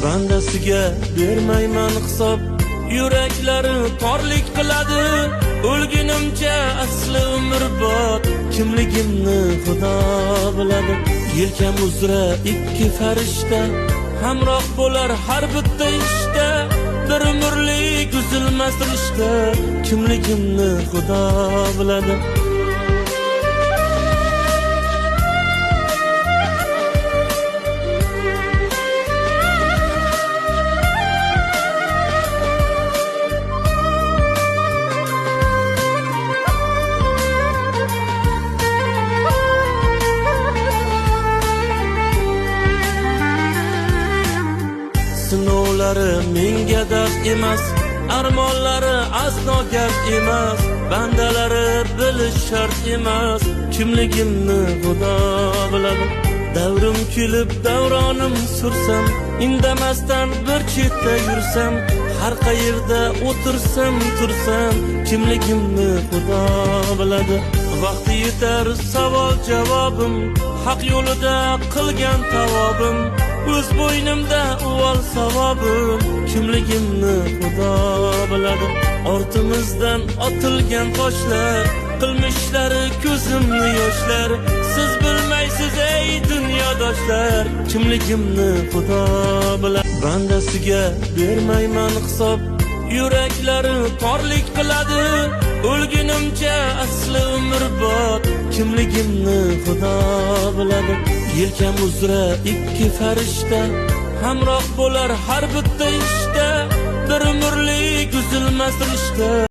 bandasiga bermayman hisob. Yuraklari torlik qiladi, o'lgunimcha asli umrbod. Kimligimni Xudo biladi. Yelkam uzra ikki farishta, hamroh bo'lar har bitta ishda. Bir umrlik uzilmas rishta, kimligimni Xudo biladi. Sinovlari menga dard emas, armonlari aslo gard emas. Bandalari bilish shart emas, kimligimni Xudo biladi. Davrim kelib davronim sursam, indamasdan bir chetda yursam, har qayerda o'tirsam tursam, kimligimni Xudo biladi. Vaqti yetar savol javobim, haq yo'lida qilgan tavobim. O'z bo'ynimda uvol savobim, kimligimni Xudo biladi. Ortimizdan otilgan toshlar, qilmishlari ko'zimni yoshlar. Siz bilmaysiz ey dunyodoshlar, kimligimni Xudo biladi. Bandasiga bermayman hisob, yuraklari torlik qiladi, o'lgunimcha asli umrbod. Kimligimni Xudo biladi. Yelkam uzra ikki farishta, hamroh bo'lar har bitta ishda. Bir umrlik uzilmas rishta.